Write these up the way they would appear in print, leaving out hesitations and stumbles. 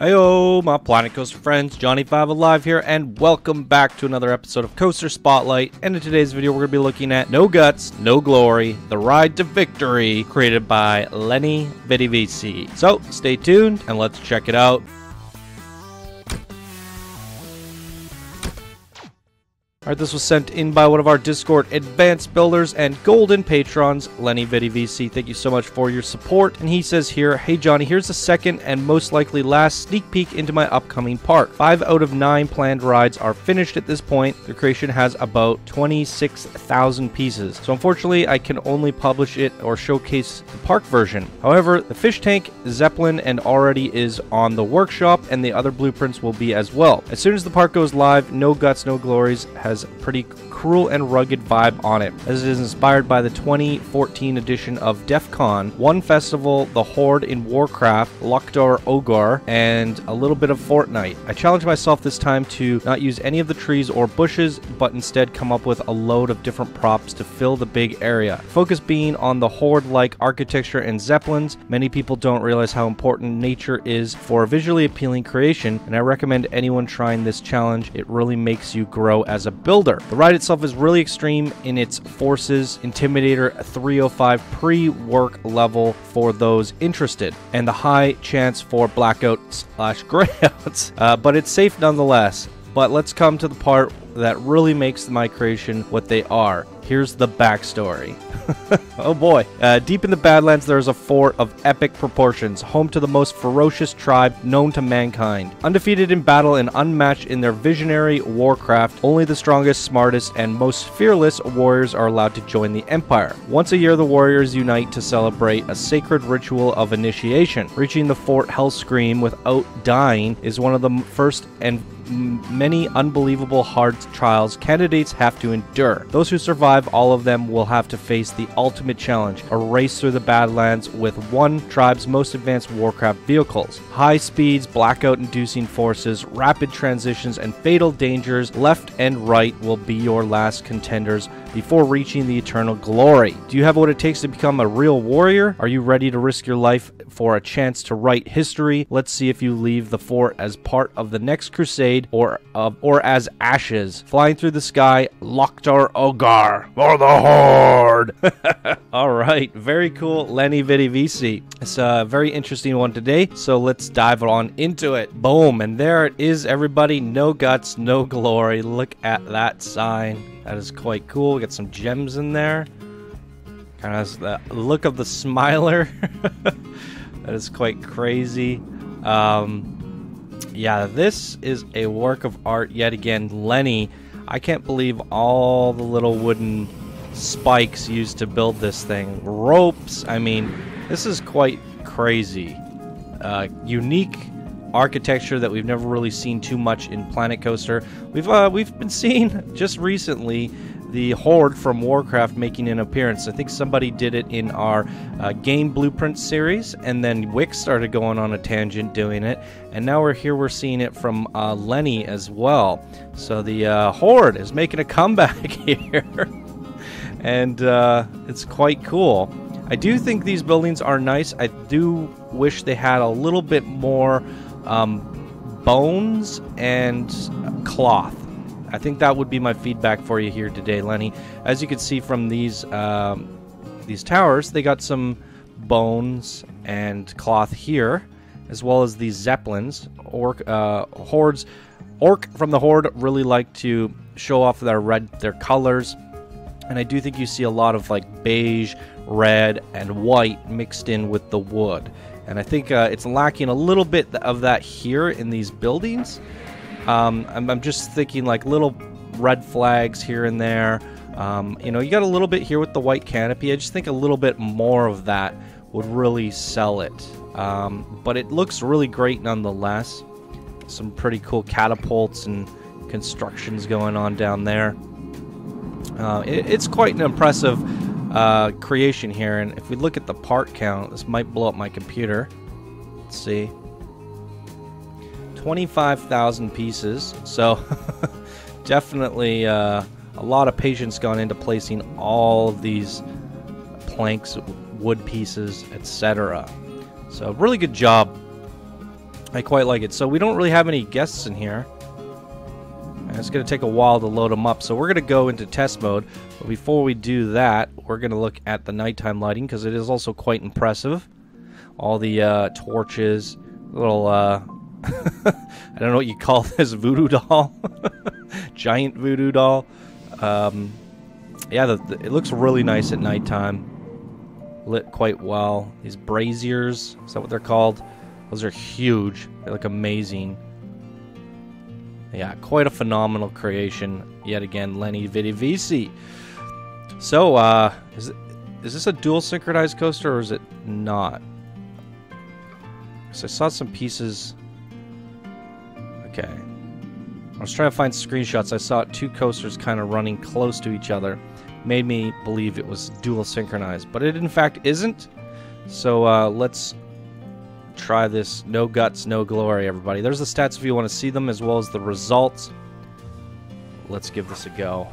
Heyo, my Planet Coaster friends, Johnny5 Alive here, and welcome back to another episode of Coaster Spotlight. And in today's video, we're going to be looking at No Guts, No Glory, The Ride to Victory, created by Lenny Vidivisi. So, stay tuned, and let's check it out. Alright, this was sent in by one of our Discord advanced builders and golden patrons, Lenny Vidivisi. Thank you so much for your support. And he says here, hey Johnny, here's the second and most likely last sneak peek into my upcoming park. 5 out of 9 planned rides are finished at this point. The creation has about 26,000 pieces. So unfortunately, I can only publish it or showcase the park version. However, the fish tank, Zeppelin, and already is on the workshop, and the other blueprints will be as well. As soon as the park goes live, No Guts, No Glories has a pretty cruel and rugged vibe on it, as it is inspired by the 2014 edition of DEF CON, one festival, the Horde in Warcraft, Lok'tar Ogar, and a little bit of Fortnite. I challenged myself this time to not use any of the trees or bushes, but instead come up with a load of different props to fill the big area. Focus being on the Horde-like architecture and Zeppelins. Many people don't realize how important nature is for a visually appealing creation, and I recommend anyone trying this challenge. It really makes you grow as a builder. The ride itself is really extreme in its forces, Intimidator 305 pre-work level for those interested, and the high chance for blackout/grayouts, but it's safe nonetheless. But let's come to the part that really makes my creation what they are. Here's the backstory. Oh boy. Deep in the Badlands, there is a fort of epic proportions, home to the most ferocious tribe known to mankind. Undefeated in battle and unmatched in their visionary Warcraft, only the strongest, smartest, and most fearless warriors are allowed to join the Empire. Once a year, the warriors unite to celebrate a sacred ritual of initiation. Reaching the Fort Hellscream without dying is one of the first and many unbelievable hard trials candidates have to endure. Those who survive all of them will have to face the ultimate challenge, a race through the Badlands with one tribe's most advanced Warcraft vehicles. High speeds, blackout inducing forces, rapid transitions, and fatal dangers left and right will be your last contenders before reaching the eternal glory. Do you have what it takes to become a real warrior? Are you ready to risk your life for a chance to write history? Let's see if you leave the fort as part of the next crusade or as ashes. Flying through the sky, Lok'tar Ogar for the Horde. Alright, very cool, Lenny Vidivisi. It's a very interesting one today, so let's dive on into it. Boom, and there it is, everybody. No Guts, No Glory. Look at that sign. That is quite cool. We got some gems in there. Kind of has the look of the smiler. That is quite crazy. Yeah, this is a work of art yet again. Lenny, I can't believe all the little wooden spikes used to build this thing. Ropes, I mean, this is quite crazy. Unique architecture that we've never really seen too much in Planet Coaster. We've been seeing just recently the Horde from Warcraft making an appearance. I think somebody did it in our game blueprint series, and then Wick started going on a tangent doing it, and now we're seeing it from Lenny as well. So the Horde is making a comeback here, and it's quite cool. I do think these buildings are nice. I do wish they had a little bit more bones and cloth. I think that would be my feedback for you here today, Lenny. As you can see from these towers, they got some bones and cloth here, as well as these Zeppelins. Orc from the Horde really like to show off their colors, and I do think you see a lot of like beige, red, and white mixed in with the wood. And I think it's lacking a little bit of that here in these buildings. I'm just thinking like little red flags here and there. You know, you got a little bit here with the white canopy. I just think a little bit more of that would really sell it. But it looks really great nonetheless. Some pretty cool catapults and constructions going on down there. It's quite an impressive creation here. And if we look at the part count, this might blow up my computer. Let's see. 25,000 pieces, so definitely a lot of patience gone into placing all of these planks, wood pieces, etc. So really good job I quite like it. So we don't really have any guests in here. And it's going to take a while to load them up. So we're going to go into test mode. But before we do that, we're going to look at the nighttime lighting because it is also quite impressive. All the torches, little, I don't know what you call this, voodoo doll. Giant voodoo doll. Yeah, it looks really nice at nighttime. Lit quite well. These braziers, is that what they're called? Those are huge. They look amazing. Yeah, quite a phenomenal creation. Yet again, Lenny Vidivici. So, is this a dual synchronized coaster or is it not? So I saw some pieces. Okay. I was trying to find screenshots. I saw two coasters kind of running close to each other. Made me believe it was dual synchronized, but it in fact isn't. So let's try this. No guts, no glory, everybody. There's the stats if you want to see them, as well as the results. Let's give this a go.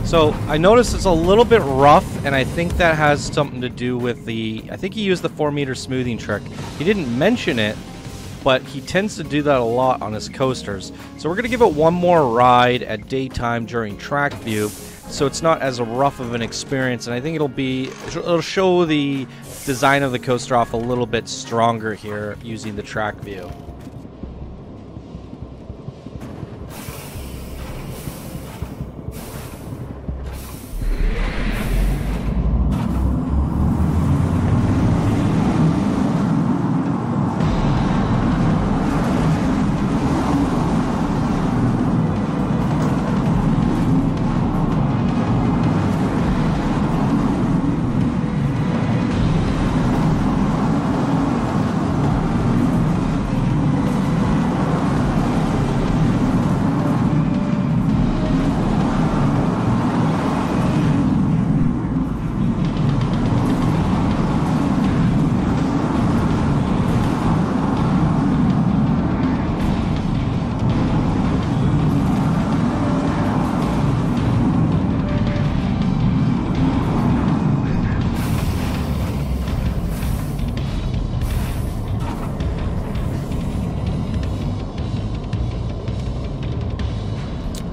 So I noticed it's a little bit rough, and I think that has something to do with I think he used the 4-meter smoothing trick. He didn't mention it, but he tends to do that a lot on his coasters. So we're going to give it one more ride at daytime during track view, so it's not as rough of an experience, and I think it'll show the design of the coaster off a little bit stronger here using the track view.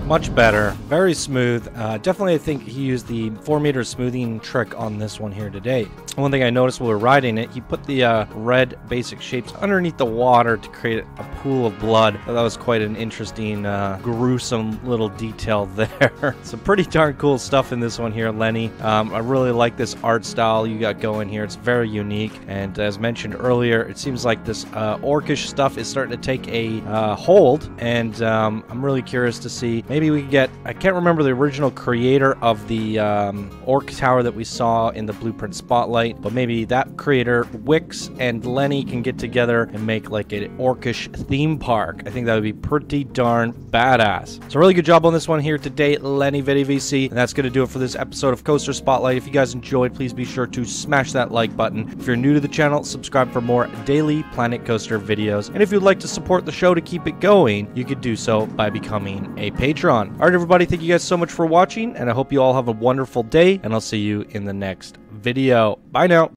Much better. Very smooth. Definitely, I think he used the 4-meter smoothing trick on this one here today. One thing I noticed while we were riding it, he put the red basic shapes underneath the water to create a pool of blood. That was quite an interesting, gruesome little detail there. Some pretty darn cool stuff in this one here, Lenny. I really like this art style you got going here. It's very unique. And as mentioned earlier, it seems like this orcish stuff is starting to take a hold. And I'm really curious to see. Maybe we can get, I can't remember the original creator of the orc tower that we saw in the Blueprint Spotlight, but maybe that creator, Wix and Lenny, can get together and make like an orcish theme park. I think that would be pretty darn badass. So really good job on this one here today, Lenny VC. And that's going to do it for this episode of Coaster Spotlight. If you guys enjoyed, please be sure to smash that like button. If you're new to the channel, subscribe for more daily Planet Coaster videos. And if you'd like to support the show to keep it going, you could do so by becoming a patron. All right, everybody, thank you guys so much for watching, and I hope you all have a wonderful day, and I'll see you in the next video. Bye now.